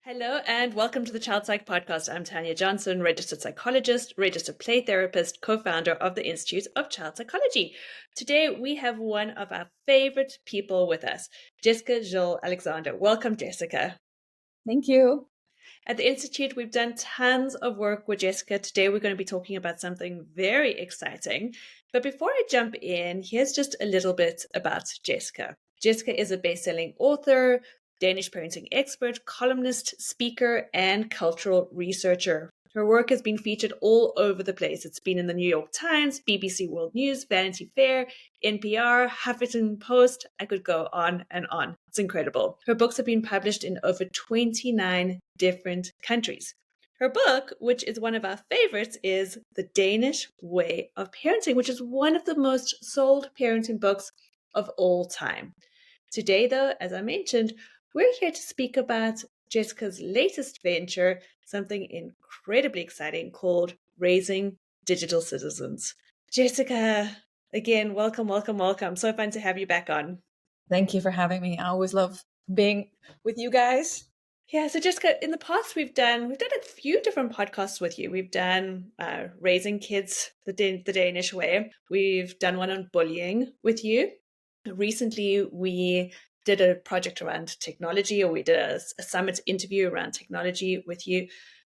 Hello and welcome to the Child Psych Podcast. I'm Tanya Johnson, registered psychologist, registered play therapist, co-founder of the Institute of Child Psychology. Today we have one of our favorite people with us, Jessica Jill Alexander. Welcome, Jessica. Thank you. At the Institute, we've done tons of work with Jessica. Today we're going to be talking about something very exciting. But before I jump in, here's just a little bit about Jessica. Jessica is a best-selling author, Danish parenting expert, columnist, speaker, and cultural researcher. Her work has been featured all over the place. It's been in the New York Times, BBC World News, Vanity Fair, NPR, Huffington Post. I could go on and on. It's incredible. Her books have been published in over 29 different countries. Her book, which is one of our favorites, is The Danish Way of Parenting, which is one of the most sold parenting books of all time. Today, though, as I mentioned, we're here to speak about Jessica's latest venture, something incredibly exciting called Raising Digital Citizens. Jessica, again, welcome, welcome, welcome. So fun to have you back on. Thank you for having me. I always love being with you guys. Yeah, so Jessica, in the past we've done a few different podcasts with you. We've done Raising Kids the Danish Way. We've done one on bullying with you. Recently, we did a project around technology, or we did a summit interview around technology with you.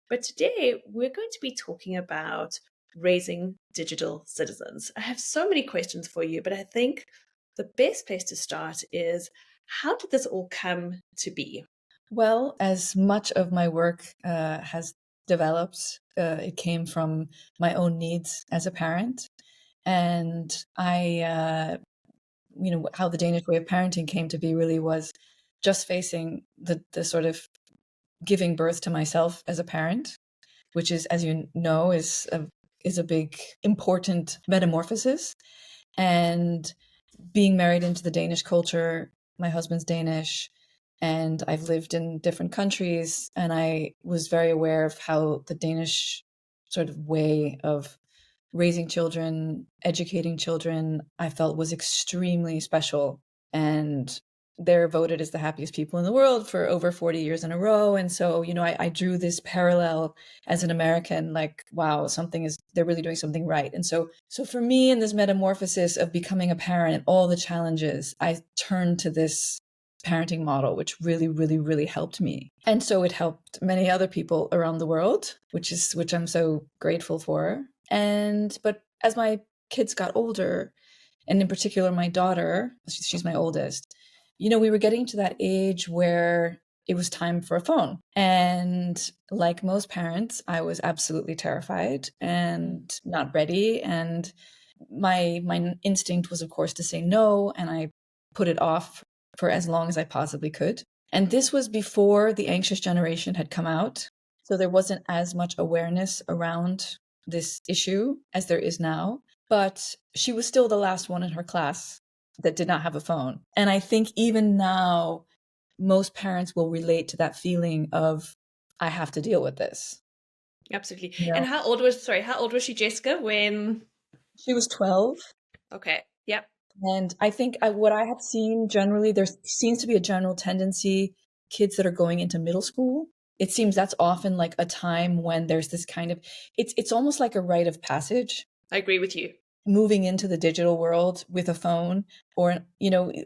But today, we're going to be talking about raising digital citizens. I have so many questions for you, but I think the best place to start is, how did this all come to be? Well, as much of my work has developed, it came from my own needs as a parent. And how the Danish way of parenting came to be really was just facing the sort of giving birth to myself as a parent, which is, as you know, is a big, important metamorphosis. And being married into the Danish culture, my husband's Danish, and I've lived in different countries, and I was very aware of how the Danish sort of way of raising children, educating children, I felt was extremely special. And they're voted as the happiest people in the world for over 40 years in a row. And so, I drew this parallel as an American, like, wow, they're really doing something right. And so for me, in this metamorphosis of becoming a parent and all the challenges, I turned to this parenting model, which really, really, really helped me. And so it helped many other people around the world, which I'm so grateful for. But as my kids got older, and in particular my daughter, she's my oldest, we were getting to that age where it was time for a phone. And like most parents, I was absolutely terrified and not ready. And my instinct was, of course, to say no. And I put it off for as long as I possibly could. And this was before the anxious generation had come out. So there wasn't as much awareness around this issue as there is now. But she was still the last one in her class that did not have a phone. And I think even now, most parents will relate to that feeling of, I have to deal with this. Absolutely. You know? And how old was she, Jessica, when? She was 12. Okay. Yep. And I think what I have seen generally, there seems to be a general tendency, kids that are going into middle school, it seems that's often like a time when there's this kind of, it's almost like a rite of passage. I agree with you. Moving into the digital world with a phone, or,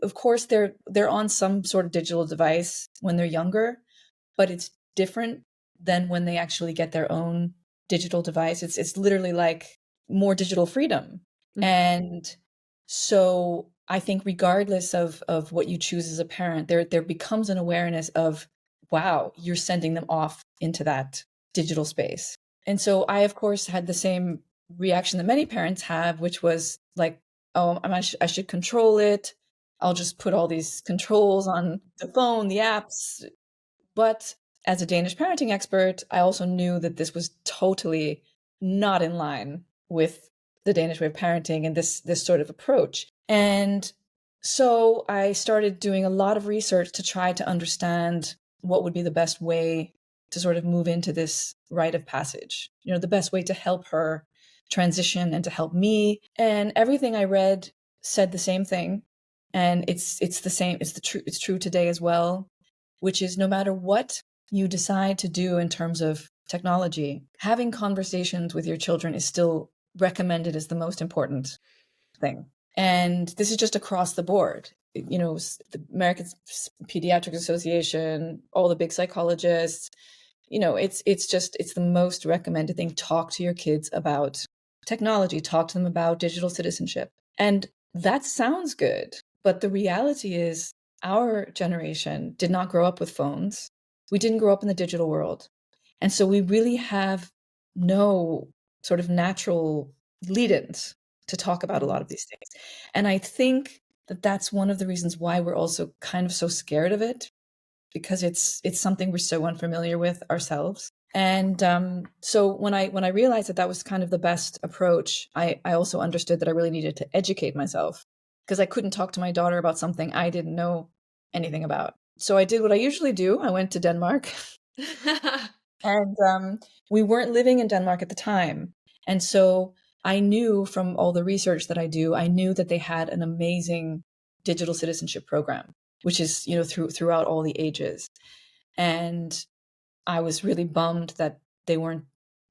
of course they're on some sort of digital device when they're younger, but it's different than when they actually get their own digital device. It's literally like more digital freedom. Mm-hmm. And so I think regardless of what you choose as a parent, there becomes an awareness of, wow, you're sending them off into that digital space. And so I, of course, had the same reaction that many parents have, which was like, oh, I should control it. I'll just put all these controls on the phone, the apps. But as a Danish parenting expert, I also knew that this was totally not in line with the Danish way of parenting and this sort of approach. And so I started doing a lot of research to try to understand what would be the best way to sort of move into this rite of passage, the best way to help her transition and to help me. And everything I read said the same thing. And it's the same. It's true today as well, which is no matter what you decide to do in terms of technology, having conversations with your children is still recommended as the most important thing. And this is just across the board. You know, the American Pediatric Association, all the big psychologists, you know, it's the most recommended thing. Talk to your kids about technology, talk to them about digital citizenship. And that sounds good, but the reality is our generation did not grow up with phones. We didn't grow up in the digital world. And so we really have no sort of natural lead-ins to talk about a lot of these things. And I think that that's one of the reasons why we're also kind of so scared of it, because it's something we're so unfamiliar with ourselves. And so when I realized that that was kind of the best approach, I also understood that I really needed to educate myself, because I couldn't talk to my daughter about something I didn't know anything about. So I did what I usually do. I went to Denmark. And we weren't living in Denmark at the time. And so I knew from all the research that I do, I knew that they had an amazing digital citizenship program, which is, you know, throughout all the ages. And I was really bummed that they weren't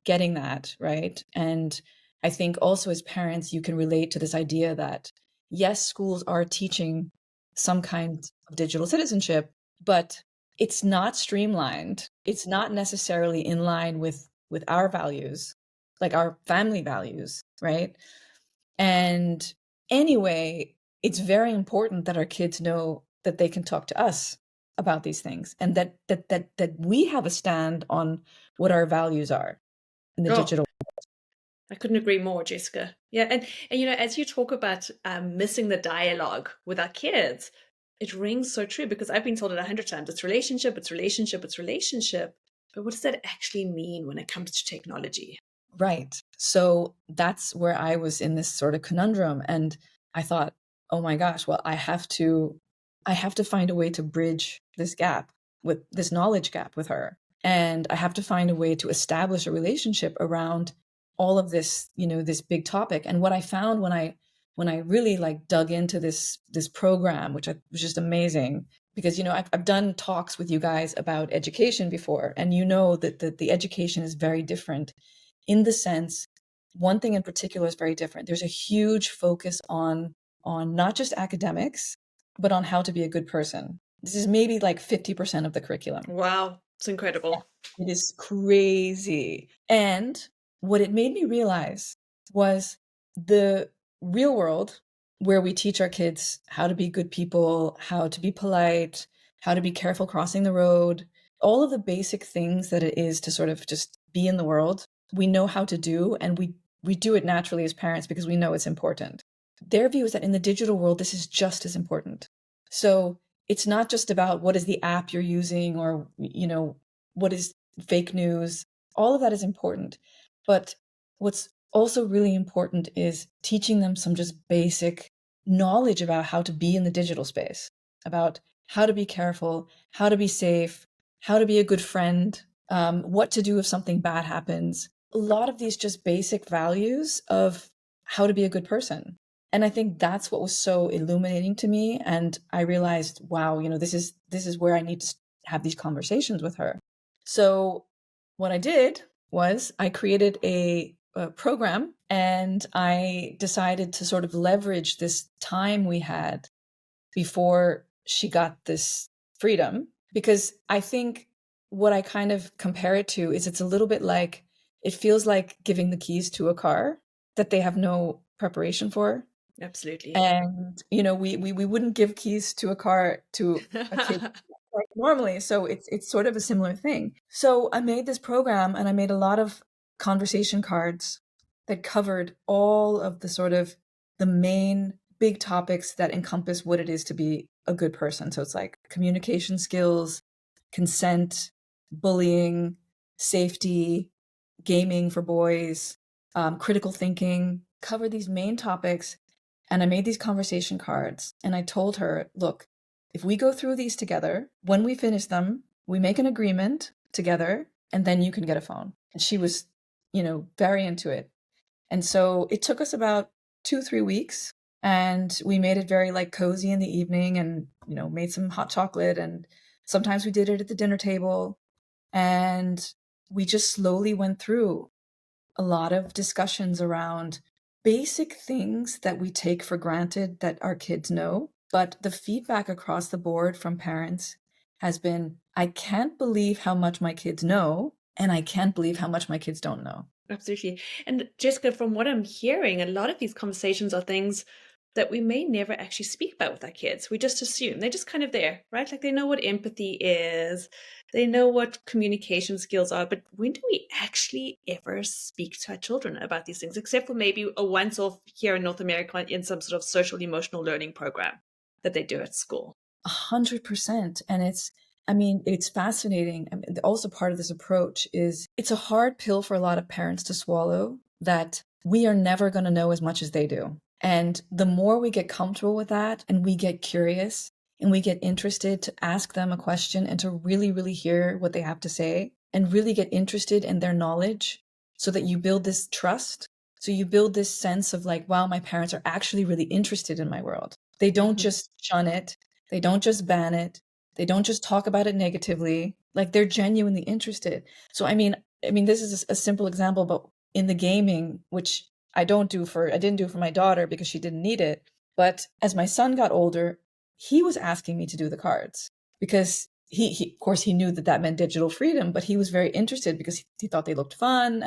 getting that, right? And I think also as parents, you can relate to this idea that yes, schools are teaching some kind of digital citizenship, but it's not streamlined. It's not necessarily in line with our values, like our family values, right? And anyway, it's very important that our kids know that they can talk to us about these things, and that we have a stand on what our values are in the Oh, digital. I couldn't agree more, Jessica. Yeah, and you know, as you talk about missing the dialogue with our kids, it rings so true because I've been told it 100 times. It's relationship, it's relationship, it's relationship. But what does that actually mean when it comes to technology? Right. So that's where I was in this sort of conundrum, and I thought, oh my gosh, well, I have to find a way to bridge this gap, with this knowledge gap with her. And I have to find a way to establish a relationship around all of this, you know, this big topic. And what I found when I really like dug into this program, which was just amazing, because, you know, I've done talks with you guys about education before, and you know that the education is very different, in the sense, one thing in particular is very different. There's a huge focus on not just academics, but on how to be a good person. This is maybe like 50% of the curriculum. Wow, it's incredible. It is crazy. And what it made me realize was the real world, where we teach our kids how to be good people, how to be polite, how to be careful crossing the road, all of the basic things that it is to sort of just be in the world, we know how to do, and we do it naturally as parents because we know it's important. Their view is that in the digital world, this is just as important. So it's not just about what is the app you're using, or, you know, what is fake news. All of that is important. But what's also really important is teaching them some just basic knowledge about how to be in the digital space, about how to be careful, how to be safe, how to be a good friend, what to do if something bad happens. A lot of these just basic values of how to be a good person. And I think that's what was so illuminating to me. And I realized, wow, you know, this is where I need to have these conversations with her. So what I did was I created a program, and I decided to sort of leverage this time we had before she got this freedom, because I think what I kind of compare it to is, it's a little bit like, it feels like giving the keys to a car that they have no preparation for. Absolutely. And, you know, we wouldn't give keys to a car to a kid like normally. So it's sort of a similar thing. So I made this program, and I made a lot of conversation cards that covered all of the sort of the main big topics that encompass what it is to be a good person. So it's like communication skills, consent, bullying, safety, gaming for boys, critical thinking, cover these main topics. And I made these conversation cards, and I told her, look, if we go through these together, when we finish them, we make an agreement together, and then you can get a phone. And she was, you know, very into it. And so it took us about 2, 3 weeks, and we made it very like cozy in the evening, and, you know, made some hot chocolate. And sometimes we did it at the dinner table. And we just slowly went through a lot of discussions around basic things that we take for granted that our kids know. But the feedback across the board from parents has been, I can't believe how much my kids know, and I can't believe how much my kids don't know. Absolutely. And Jessica, from what I'm hearing, a lot of these conversations are things that we may never actually speak about with our kids. We just assume they're just kind of there, right? Like they know what empathy is, they know what communication skills are. But when do we actually ever speak to our children about these things, except for maybe a once off here in North America in some sort of social emotional learning program that they do at school? 100%. And it's fascinating. I mean, also part of this approach is it's a hard pill for a lot of parents to swallow that we are never going to know as much as they do. And the more we get comfortable with that and we get curious and we get interested to ask them a question and to really, really hear what they have to say and really get interested in their knowledge so that you build this trust. So you build this sense of like, wow, my parents are actually really interested in my world. They don't just shun it. They don't just ban it. They don't just talk about it negatively. Like they're genuinely interested. So I mean, this is a simple example, but in the gaming, which I didn't do for my daughter because she didn't need it. But as my son got older, he was asking me to do the cards because he of course he knew that that meant digital freedom, but he was very interested because he thought they looked fun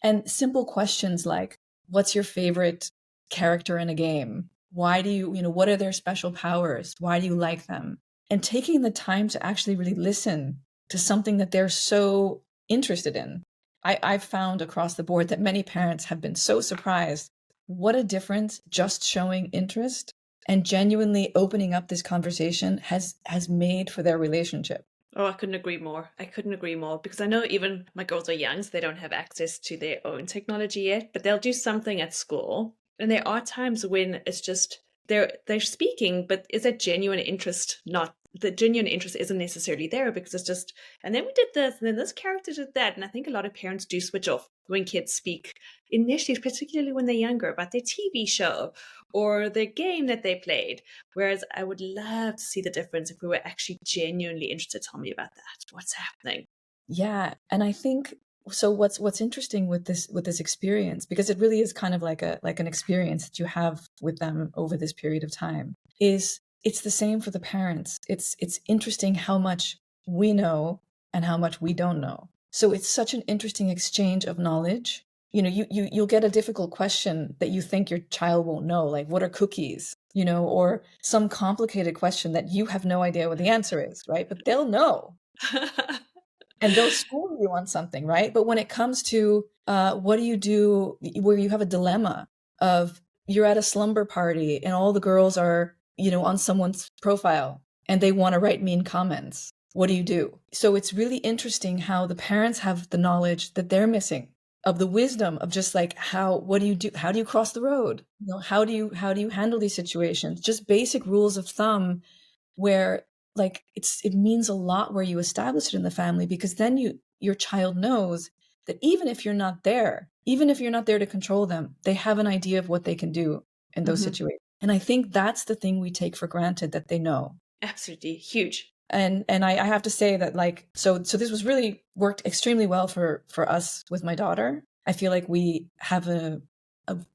and simple questions like, what's your favorite character in a game? Why do you, what are their special powers? Why do you like them? And taking the time to actually really listen to something that they're so interested in. I've found across the board that many parents have been so surprised what a difference just showing interest and genuinely opening up this conversation has made for their relationship. Oh, I couldn't agree more. I couldn't agree more because I know even my girls are young, so they don't have access to their own technology yet, but they'll do something at school. And there are times when it's just they're speaking, but is that genuine interest not the genuine interest isn't necessarily there because it's just and then we did this and then this character did that. And I think a lot of parents do switch off when kids speak initially, particularly when they're younger, about their TV show or their game that they played. Whereas I would love to see the difference if we were actually genuinely interested. Tell me about that. What's happening? Yeah, and I think so what's interesting with this experience, because it really is kind of like an experience that you have with them over this period of time, is it's the same for the parents. It's interesting how much we know and how much we don't know. So it's such an interesting exchange of knowledge. You'll get a difficult question that you think your child won't know, like what are cookies? Or some complicated question that you have no idea what the answer is, right? But they'll know and they'll school you on something, right? But when it comes to what do you do where you have a dilemma of you're at a slumber party and all the girls are, on someone's profile and they want to write mean comments, what do you do? So it's really interesting how the parents have the knowledge that they're missing of the wisdom of just like what do you do? How do you cross the road? How do you handle these situations? Just basic rules of thumb where like it means a lot where you establish it in the family, because then your child knows that even if you're not there to control them, they have an idea of what they can do in those Hmm. situations. And I think that's the thing we take for granted, that they know. Absolutely huge. And I have to say that like so this was really worked extremely well for us with my daughter. I feel like we have a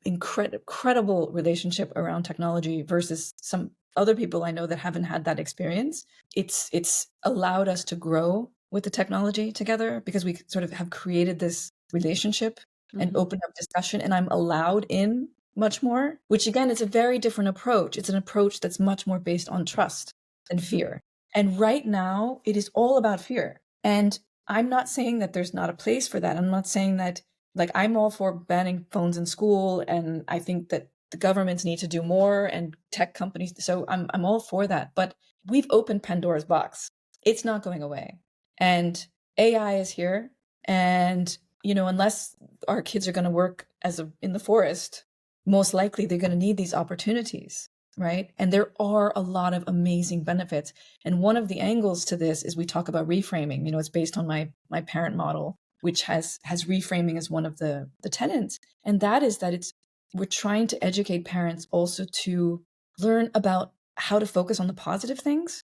incredible relationship around technology versus some other people I know that haven't had that experience. It's allowed us to grow with the technology together because we sort of have created this relationship and Hmm. opened up discussion, and I'm allowed in much more, which again is a very different approach. It's an approach that's much more based on trust than Hmm. fear. And right now it is all about fear. And I'm not saying that there's not a place for that. I'm not saying that, like, I'm all for banning phones in school, and I think that the governments need to do more and tech companies. So I'm all for that. But we've opened Pandora's box. It's not going away. And AI is here. And, unless our kids are going to work in the forest, most likely they're going to need these opportunities, right? And there are a lot of amazing benefits. And one of the angles to this is we talk about reframing. It's based on my parent model, which has reframing as one of the tenets. And that is that we're trying to educate parents also to learn about how to focus on the positive things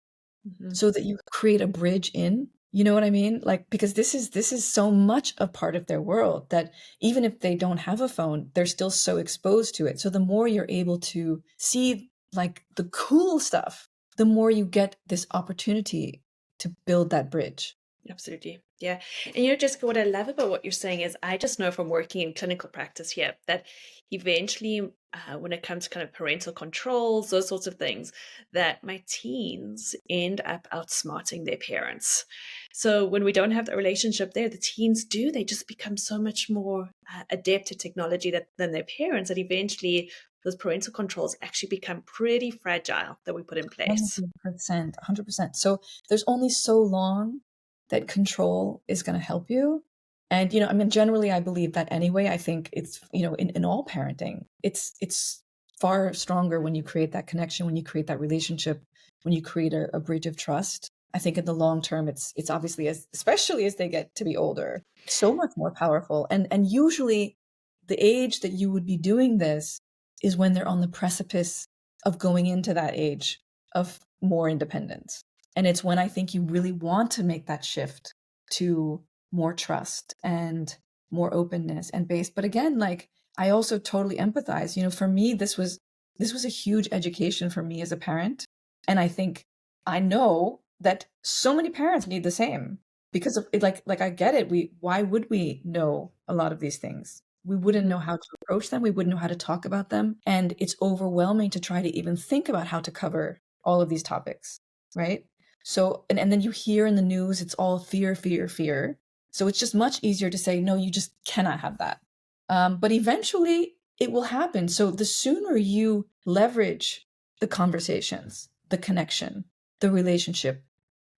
Hmm. so that you create a bridge in You know what I mean? Like, because this is so much a part of their world that even if they don't have a phone, they're still so exposed to it. So the more you're able to see like the cool stuff, the more you get this opportunity to build that bridge. Absolutely. Yeah. And Jessica, what I love about what you're saying is I just know from working in clinical practice here that eventually, when it comes to kind of parental controls, those sorts of things, that my teens end up outsmarting their parents. So when we don't have that relationship there, the teens do, they just become so much more adept at technology than their parents, that eventually those parental controls actually become pretty fragile that we put in place. 100%, 100%. So there's only so long that control is going to help you. And, I mean, generally, I believe that anyway. I think it's, in all parenting, it's far stronger when you create that connection, when you create that relationship, when you create a bridge of trust. I think in the long term, it's obviously, especially as they get to be older, so much more powerful. And usually the age that you would be doing this is when they're on the precipice of going into that age of more independence. And it's when I think you really want to make that shift to more trust and more openness and base. But again, like I also totally empathize. For me, this was a huge education for me as a parent. And I think I know that so many parents need the same because of it, like I get it. Why would we know a lot of these things? We wouldn't know how to approach them. We wouldn't know how to talk about them. And it's overwhelming to try to even think about how to cover all of these topics, right? So, and then you hear in the news, it's all fear, fear, fear. So it's just much easier to say, no, you just cannot have that. But eventually it will happen. So the sooner you leverage the conversations, the connection, the relationship,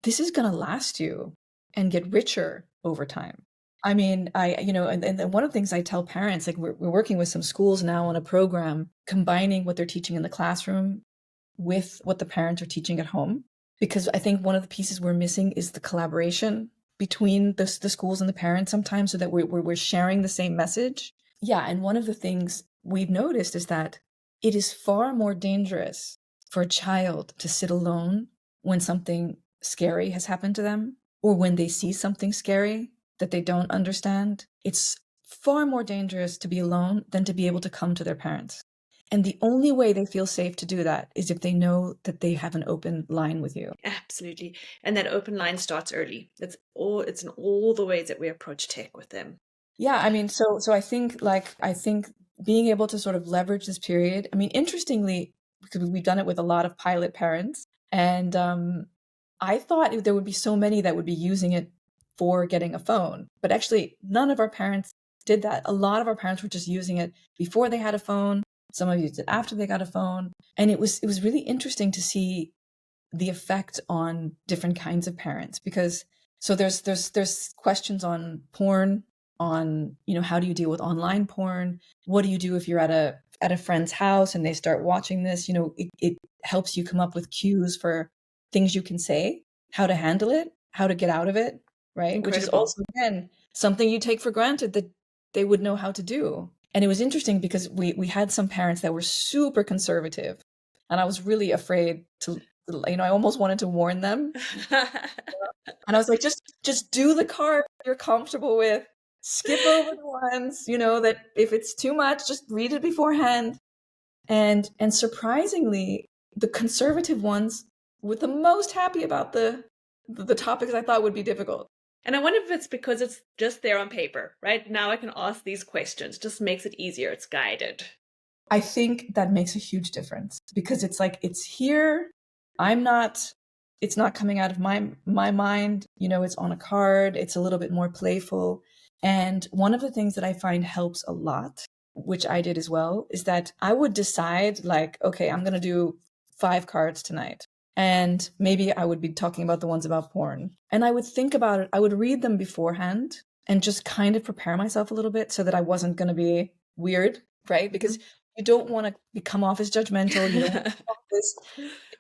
this is going to last you and get richer over time. I mean, and one of the things I tell parents, like we're working with some schools now on a program combining what they're teaching in the classroom with what the parents are teaching at home. Because I think one of the pieces we're missing is the collaboration between the schools and the parents sometimes so that we're sharing the same message. Yeah. And one of the things we've noticed is that it is far more dangerous for a child to sit alone when something scary has happened to them or when they see something scary that they don't understand. It's far more dangerous to be alone than to be able to come to their parents. And the only way they feel safe to do that is if they know that they have an open line with you. Absolutely. And that open line starts early. It's in all the ways that we approach tech with them. Yeah, I mean, so I think being able to sort of leverage this period. I mean, interestingly, because we've done it with a lot of pilot parents, and I thought there would be so many that would be using it for getting a phone, but actually, none of our parents did that. A lot of our parents were just using it before they had a phone. Some of used it after they got a phone, and it was really interesting to see the effect on different kinds of parents because so there's questions on porn, on how do you deal with online porn, what do you do if you're at a friend's house and they start watching this. It helps you come up with cues for things you can say, how to handle it, how to get out of it, right? Which is Incredible. also again something you take for granted that they would know how to do. And it was interesting because we had some parents that were super conservative and I was really afraid to I almost wanted to warn them. And I was like, just do the card you're comfortable with. Skip over the ones, that if it's too much, just read it beforehand. And surprisingly, the conservative ones were the most happy about the topics I thought would be difficult. And I wonder if it's because it's just there on paper, right? Now I can ask these questions. Just makes it easier. It's guided. I think that makes a huge difference because it's like it's here. I'm not it's not coming out of my mind, it's on a card, it's a little bit more playful. And one of the things that I find helps a lot, which I did as well, is that I would decide like, okay, I'm going to do 5 cards tonight. And maybe I would be talking about the ones about porn. And I would think about it, I would read them beforehand and just kind of prepare myself a little bit so that I wasn't going to be weird, right? Because you don't want to come off as judgmental. You don't want to come off as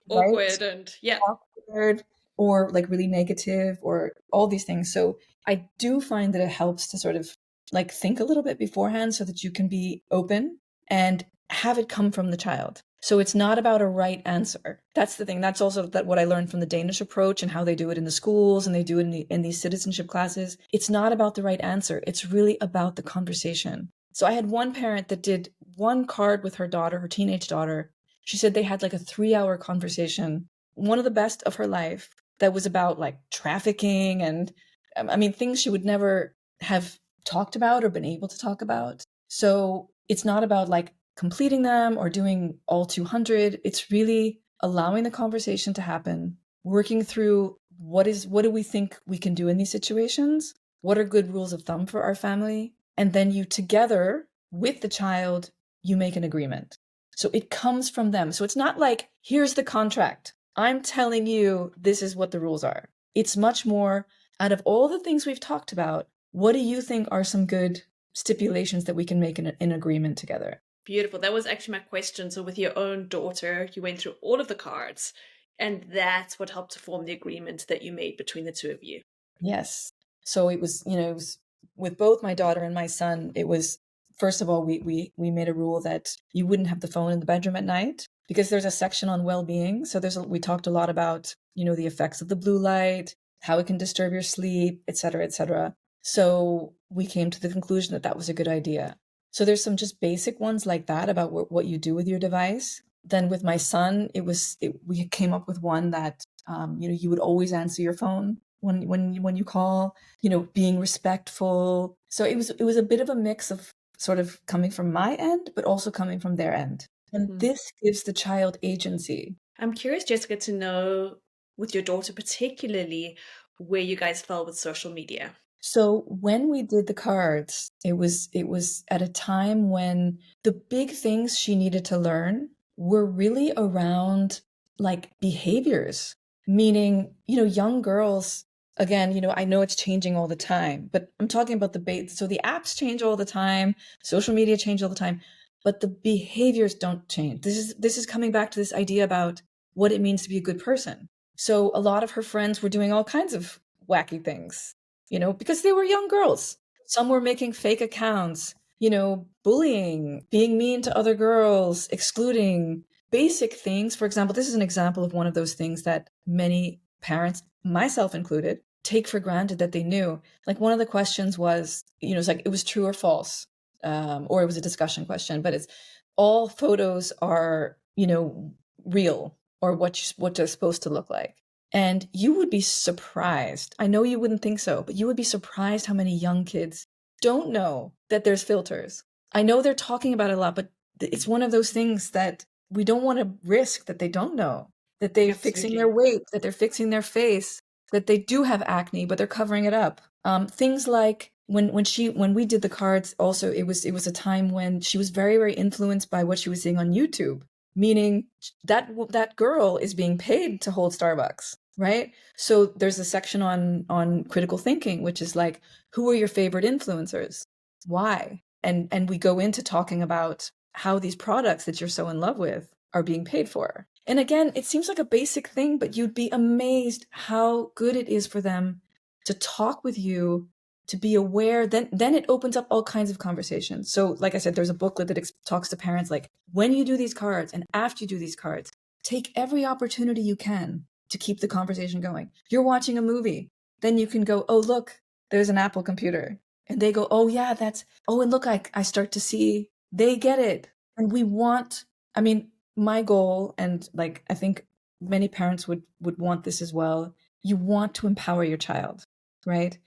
right, Awkward and yeah. awkward or like really negative or all these things. So I do find that it helps to sort of like think a little bit beforehand so that you can be open and have it come from the child. So it's not about a right answer. That's the thing. That's also what I learned from the Danish approach and how they do it in the schools and they do it in these citizenship classes. It's not about the right answer. It's really about the conversation. So I had one parent that did one card with her daughter, her teenage daughter. She said they had like a 3-hour conversation, one of the best of her life, that was about like trafficking and I mean, things she would never have talked about or been able to talk about. So it's not about like completing them or doing all 200. It's really allowing the conversation to happen, working through what do we think we can do in these situations? What are good rules of thumb for our family? And then you together with the child, you make an agreement. So it comes from them. So it's not like, here's the contract. I'm telling you this is what the rules are. It's much more, out of all the things we've talked about, what do you think are some good stipulations that we can make in agreement together? Beautiful. That was actually my question. So with your own daughter, you went through all of the cards, and that's what helped to form the agreement that you made between the two of you. Yes. So it was, it was with both my daughter and my son, it was, first of all, we made a rule that you wouldn't have the phone in the bedroom at night because there's a section on well-being. So we talked a lot about, the effects of the blue light, how it can disturb your sleep, et cetera, et cetera. So we came to the conclusion that that was a good idea. So there's some just basic ones like that about what you do with your device. Then with my son, we came up with one that, you would always answer your phone when you call, being respectful. So it was a bit of a mix of sort of coming from my end, but also coming from their end. And this gives the child agency. I'm curious, Jessica, to know with your daughter particularly where you guys fell with social media. So when we did the cards, it was at a time when the big things she needed to learn were really around like behaviors, meaning, young girls, again, I know it's changing all the time, but I'm talking about so the apps change all the time, social media change all the time, but the behaviors don't change. This is coming back to this idea about what it means to be a good person. So a lot of her friends were doing all kinds of wacky things, because they were young girls. Some were making fake accounts, bullying, being mean to other girls, excluding basic things. For example, this is an example of one of those things that many parents, myself included, take for granted that they knew. Like one of the questions was, it's like it was true or false, or it was a discussion question, but it's all photos are, real or what they're supposed to look like. And you would be surprised. I know you wouldn't think so, but you would be surprised how many young kids don't know that there's filters. I know they're talking about it a lot, but it's one of those things that we don't want to risk that they don't know, that they're fixing their weight, that they're fixing their face, that they do have acne, but they're covering it up. Things like when we did the cards, also it was a time when she was very, very influenced by what she was seeing on YouTube, meaning that girl is being paid to hold Starbucks, right? So there's a section on critical thinking, which is like, who are your favorite influencers? Why? And we go into talking about how these products that you're so in love with are being paid for. And again, it seems like a basic thing, but you'd be amazed how good it is for them to talk with you, to be aware. Then it opens up all kinds of conversations. So like I said, there's a booklet that talks to parents like, when you do these cards and after you do these cards, take every opportunity you can to keep the conversation going. You're watching a movie, then you can go, oh, look, there's an Apple computer. And they go, oh, yeah, and look, I start to see, they get it. And I mean, my goal, and like, I think many parents would want this as well. You want to empower your child, right?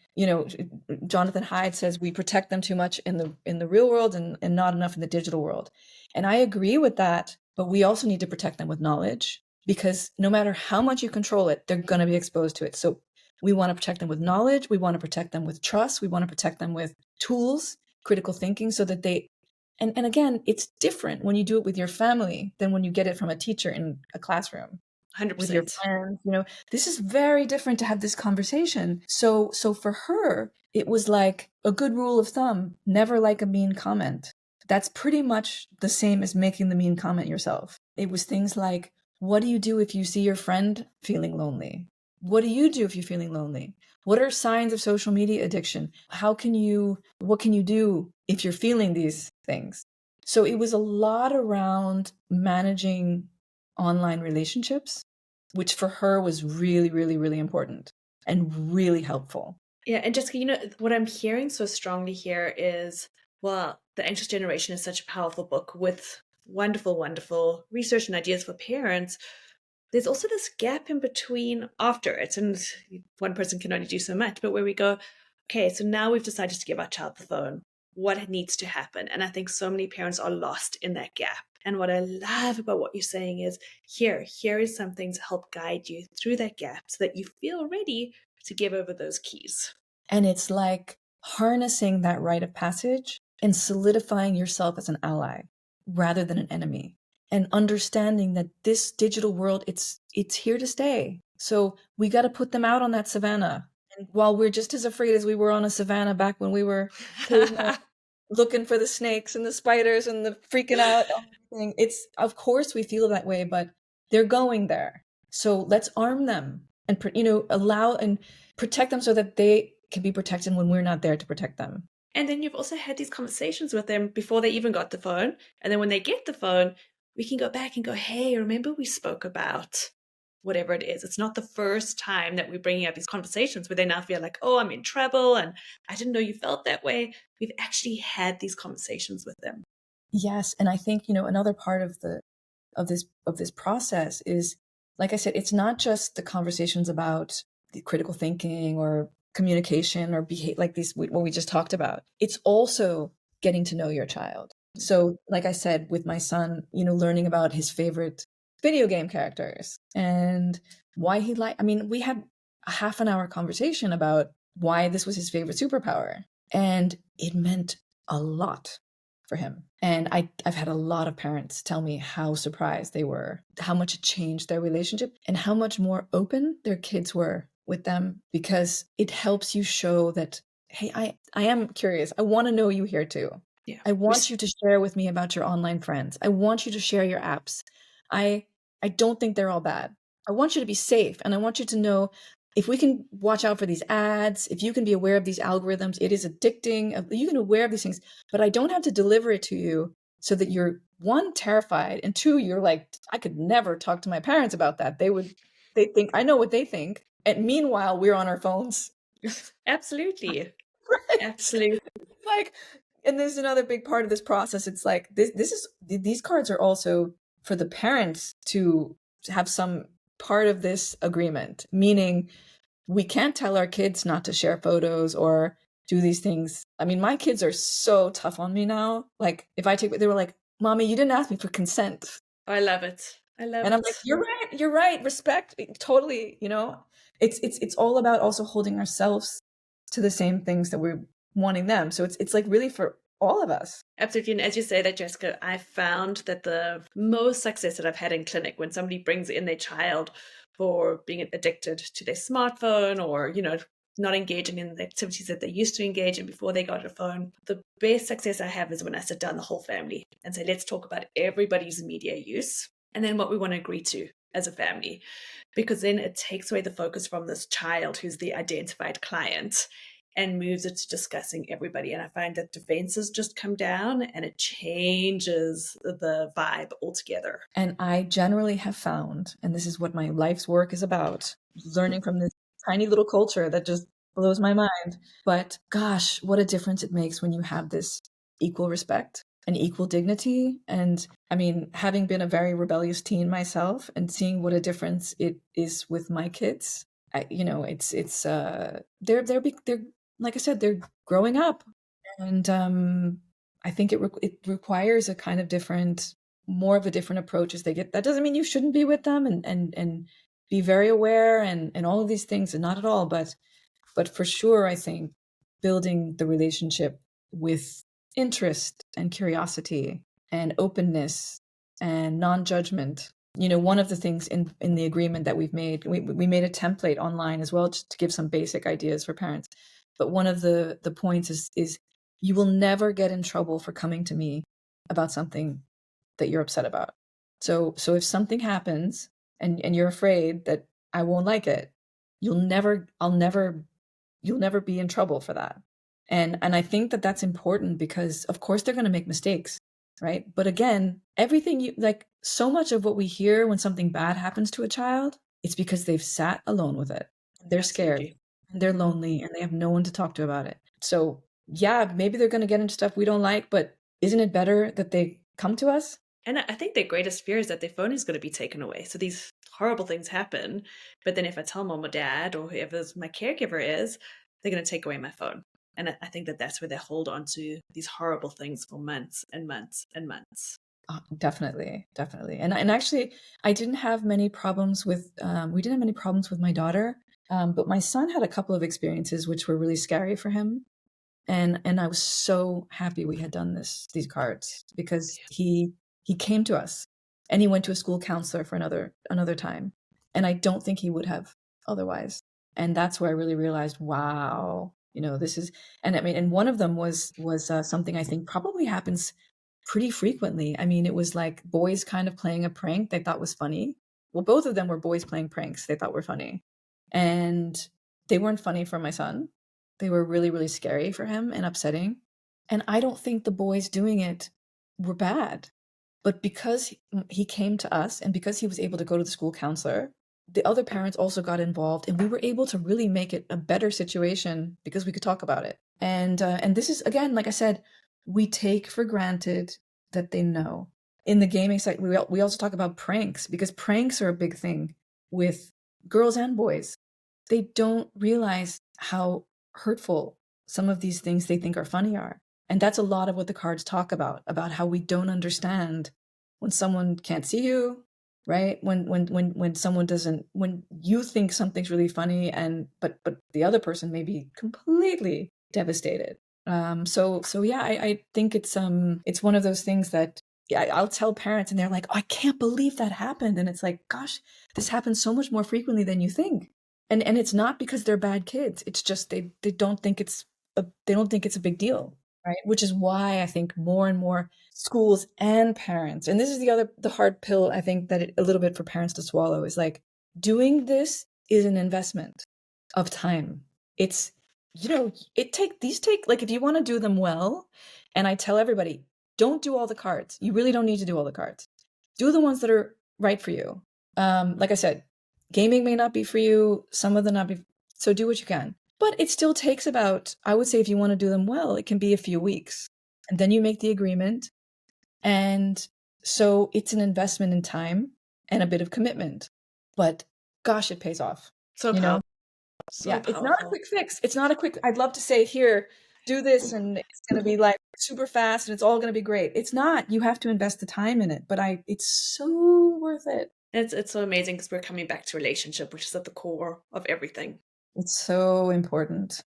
Jonathan Haidt says we protect them too much in the real world and not enough in the digital world. And I agree with that, but we also need to protect them with knowledge, because no matter how much you control it, they're going to be exposed to it. So we want to protect them with knowledge. We want to protect them with trust. We want to protect them with tools, critical thinking, so that and again, it's different when you do it with your family than when you get it from a teacher in a classroom. 100%. With your friends, this is very different to have this conversation. So for her, it was like a good rule of thumb, never like a mean comment. That's pretty much the same as making the mean comment yourself. It was things like, what do you do if you see your friend feeling lonely? What do you do if you're feeling lonely? What are signs of social media addiction? What can you do if you're feeling these things? So it was a lot around managing online relationships, which for her was really, really, really important and really helpful. Yeah, and Jessica, what I'm hearing so strongly here is, well, The Anxious Generation is such a powerful book with wonderful, wonderful research and ideas for parents. There's also this gap in between after it, and one person can only do so much, but where we go, okay, so now we've decided to give our child the phone. What needs to happen? And I think so many parents are lost in that gap. And what I love about what you're saying is here is something to help guide you through that gap so that you feel ready to give over those keys. And it's like harnessing that rite of passage and solidifying yourself as an ally rather than an enemy, and understanding that this digital world, it's here to stay. So we got to put them out on that savannah. And while we're just as afraid as we were on a savannah back when we were looking for the snakes and the spiders and the freaking out, everything, it's, of course we feel that way, but they're going there. So let's arm them and allow and protect them so that they can be protected when we're not there to protect them. And then you've also had these conversations with them before they even got the phone. And then when they get the phone, we can go back and go, hey, remember we spoke about whatever it is. It's not the first time that we're bringing up these conversations where they now feel like, oh, I'm in trouble and I didn't know you felt that way. We've actually had these conversations with them. Yes. And I think, another part of this process is, like I said, it's not just the conversations about the critical thinking or communication or behave like these, what we just talked about. It's also getting to know your child. So, like I said, with my son, learning about his favorite video game characters and why we had a half an hour conversation about why this was his favorite superpower. And it meant a lot for him. And I've had a lot of parents tell me how surprised they were, how much it changed their relationship and how much more open their kids were with them, because it helps you show that, hey, I am curious. I want to know you here too. Yeah. I want you to share with me about your online friends. I want you to share your apps. I don't think they're all bad. I want you to be safe, and I want you to know if we can watch out for these ads, if you can be aware of these algorithms, it is addicting. You can be aware of these things, but I don't have to deliver it to you so that you're, one, terrified, and two, you're like, I could never talk to my parents about that. They think I know what they think. And meanwhile, we're on our phones. Absolutely. Right? Absolutely. Like, and there's another big part of this process. It's like, these cards are also for the parents to have some part of this agreement, meaning we can't tell our kids not to share photos or do these things. I mean, my kids are so tough on me now. Like, if I take, they were like, Mommy, you didn't ask me for consent. I love it. I love And I'm it. like, you're right, respect, totally. It's all about also holding ourselves to the same things that we're wanting them. So it's like really for all of us. Absolutely. And as you say that, Jessica, I found that the most success that I've had in clinic when somebody brings in their child for being addicted to their smartphone or, not engaging in the activities that they used to engage in before they got a phone. The best success I have is when I sit down the whole family and say, let's talk about everybody's media use and then what we want to agree to as a family, because then it takes away the focus from this child who's the identified client and moves it to discussing everybody. And I find that defenses just come down and it changes the vibe altogether. And I generally have found, and this is what my life's work is about, learning from this tiny little culture that just blows my mind. But gosh, what a difference it makes when you have this equal respect and equal dignity. And I mean, having been a very rebellious teen myself and seeing what a difference it is with my kids, they're like I said, they're growing up, and I think it requires a kind of more of a different approach as they get. That doesn't mean you shouldn't be with them and be very aware and all of these things, and not at all, but for sure, I think building the relationship with interest and curiosity and openness and non-judgment. One of the things in the agreement that we've made, we made a template online as well to give some basic ideas for parents. But one of the points is you will never get in trouble for coming to me about something that you're upset about. So if something happens and you're afraid that I won't like it, you'll never be in trouble for that. And I think that that's important because of course they're going to make mistakes. right? But again, everything you like, so much of what we hear when something bad happens to a child, it's because they've sat alone with it. They're scared Absolutely. and they're lonely and they have no one to talk to about it. So, yeah, maybe they're going to get into stuff we don't like, but isn't it better that they come to us? And I think their greatest fear is that their phone is going to be taken away. So these horrible things happen. But then if I tell mom or dad or whoever my caregiver is, they're going to take away my phone. And I think that that's where they hold on to these horrible things for months and months and months. Definitely, definitely. And actually, I didn't have many problems with we didn't have many problems with my daughter, but my son had a couple of experiences which were really scary for him. And I was so happy we had done these cards because he came to us and he went to a school counselor for another time, and I don't think he would have otherwise. And that's where I really realized, wow, this is. And I mean, and one of them was something I think probably happens pretty frequently. I mean, it was like boys kind of playing a prank they thought was funny. Well, both of them were boys playing pranks they thought were funny, and they weren't funny for my son. They were really, really scary for him and upsetting. And I don't think the boys doing it were bad. But because he came to us and because he was able to go to the school counselor, the other parents also got involved and we were able to really make it a better situation because we could talk about it. And this is, again, like I said, we take for granted that they know. In the gaming site, we also talk about pranks because pranks are a big thing with girls and boys. They don't realize how hurtful some of these things they think are funny are. And that's a lot of what the cards talk about how we don't understand when someone can't see you, right? When someone doesn't, when you think something's really funny and but the other person may be completely devastated. So yeah, I think it's one of those things that, yeah, I'll tell parents and they're like, oh, I can't believe that happened. And it's like, gosh, this happens so much more frequently than you think. And it's not because they're bad kids. It's just they don't think it's a big deal, right? Which is why I think more and more schools and parents, and this is the hard pill I think that a little bit for parents to swallow, is like, doing this is an investment of time. It's these take, like, if you want to do them well, and I tell everybody, don't do all the cards. You really don't need to do all the cards. Do the ones that are right for you. Like I said, gaming may not be for you, some of them not be, so do what you can. But it still takes about, I would say, if you want to do them well, it can be a few weeks. And then you make the agreement. And so it's an investment in time and a bit of commitment. But gosh, it pays off. So You powerful. know? So Yeah, it's not a powerful. quick fix. It's not a quick, I'd love to say, here, do this and it's going to be like super fast and it's all going to be great. It's not. You have to invest the time in it, but it's so worth it. It's so amazing because we're coming back to relationship, which is at the core of everything. It's so important.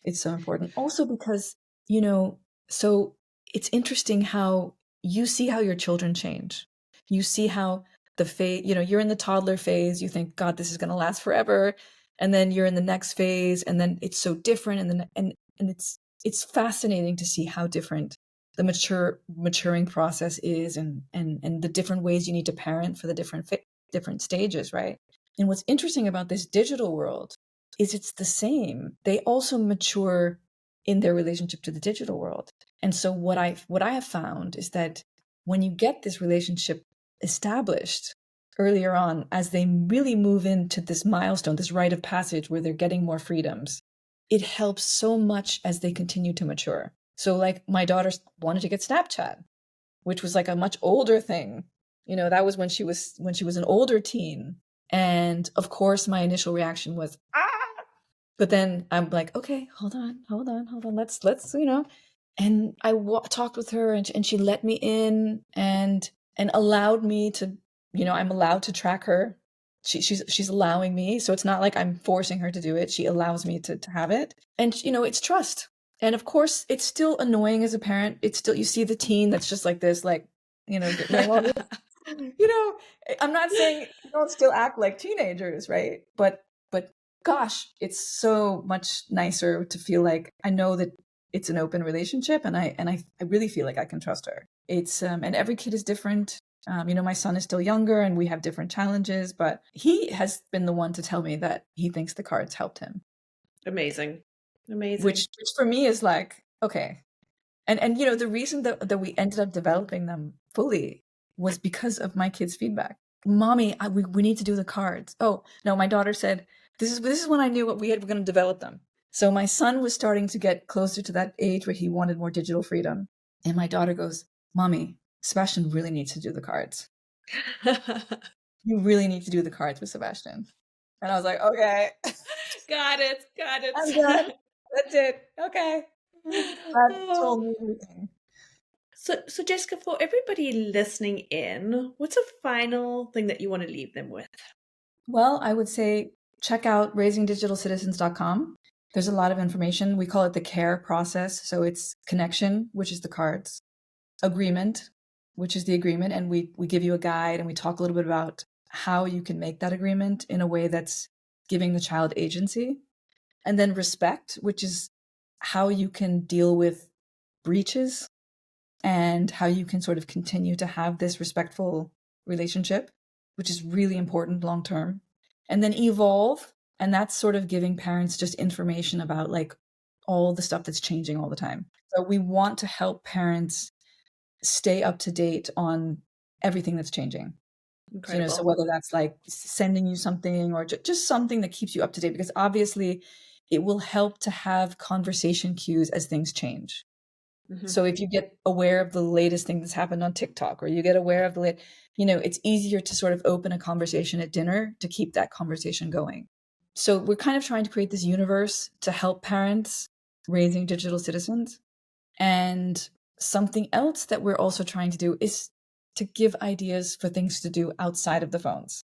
It's so important. Also because, you know, so it's interesting how you see how your children change. You see how the phase, you're in the toddler phase, you think, God, this is going to last forever. And then you're in the next phase and then it's so different. And then, and it's fascinating to see how different the maturing process is and the different ways you need to parent for the different stages, right? And what's interesting about this digital world is it's the same. They also mature in their relationship to the digital world. And so what I have found is that when you get this relationship established earlier on, as they really move into this milestone, this rite of passage where they're getting more freedoms, it helps so much as they continue to mature. So like my daughter wanted to get Snapchat, which was like a much older thing. That was when she was an older teen. And of course my initial reaction was, but then I'm like, okay, hold on. Let's. And I talked with her, and she let me in and allowed me to, I'm allowed to track her. She's allowing me, so it's not like I'm forcing her to do it. She allows me to have it, and it's trust. And of course, it's still annoying as a parent. It's still, you see the teen that's just like this, like, going all, you know, I'm not saying you don't still act like teenagers, right? But gosh, it's so much nicer to feel like I know that it's an open relationship, and I really feel like I can trust her. It's and every kid is different. My son is still younger, and we have different challenges, but he has been the one to tell me that he thinks the cards helped him, Amazing. Amazing. which for me is like, okay, And the reason that we ended up developing them fully was because of my kids' feedback. Mommy, we need to do the cards. Oh, no, my daughter said, this is when I knew what we're going to develop them. So my son was starting to get closer to that age where he wanted more digital freedom. And my daughter goes, Mommy, Sebastian really needs to do the cards. You really need to do the cards with Sebastian. And I was like, okay. Got it. I'm done. That's it. Okay. That told me everything. So Jessica, for everybody listening in, what's a final thing that you want to leave them with? Well, I would say check out raisingdigitalcitizens.com. There's a lot of information. We call it the CARE process. So it's connection, which is the cards, agreement, which is the agreement. And we give you a guide and we talk a little bit about how you can make that agreement in a way that's giving the child agency. And then respect, which is how you can deal with breaches and how you can sort of continue to have this respectful relationship, which is really important long term. And then evolve, and that's sort of giving parents just information about like all the stuff that's changing all the time. So we want to help parents stay up to date on everything that's changing. So Incredible. whether that's like sending you something or just something that keeps you up to date, because obviously it will help to have conversation cues as things change. Mm-hmm. So if you get aware of the latest thing that's happened on TikTok, or you get aware of it's easier to sort of open a conversation at dinner to keep that conversation going. So we're kind of trying to create this universe to help parents raising digital citizens. And something else that we're also trying to do is to give ideas for things to do outside of the phones.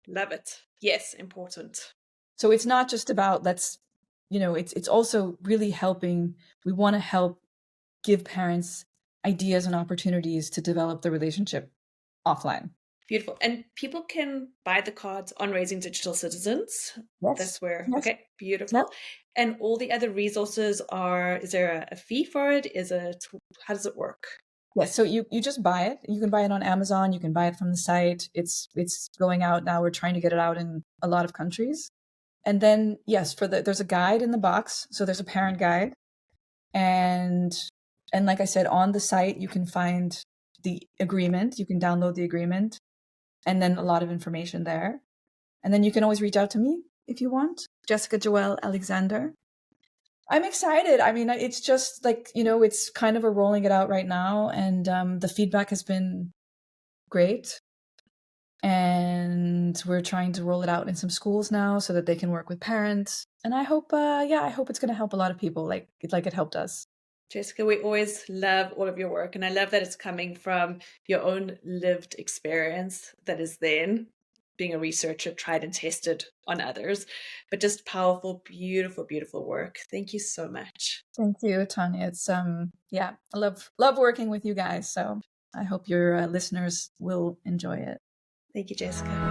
Love it. Yes, important. So it's not just about it's also really helping. We want to help give parents ideas and opportunities to develop the relationship offline. Beautiful. And people can buy the cards on Raising Digital Citizens. Yes. That's where, Yes. okay, Yep. beautiful. And all the other resources is there a fee for it? How does it work? Yes. So you just buy it. You can buy it on Amazon. You can buy it from the site. It's going out now. We're trying to get it out in a lot of countries. And then yes, there's a guide in the box. So there's a parent guide, and like I said, on the site you can find the agreement. You can download the agreement, and then a lot of information there. And then you can always reach out to me if you want, Jessica Joelle Alexander. I'm excited. I mean, it's just like, it's kind of a rolling it out right now. And the feedback has been great. And we're trying to roll it out in some schools now so that they can work with parents. And I hope, I hope it's going to help a lot of people like it helped us. Jessica, we always love all of your work. And I love that it's coming from your own lived experience that is then being a researcher, tried and tested on others, but just powerful, beautiful, beautiful work. Thank you so much. Thank you, Tanya. It's I love working with you guys. So I hope your listeners will enjoy it. Thank you, Jessica.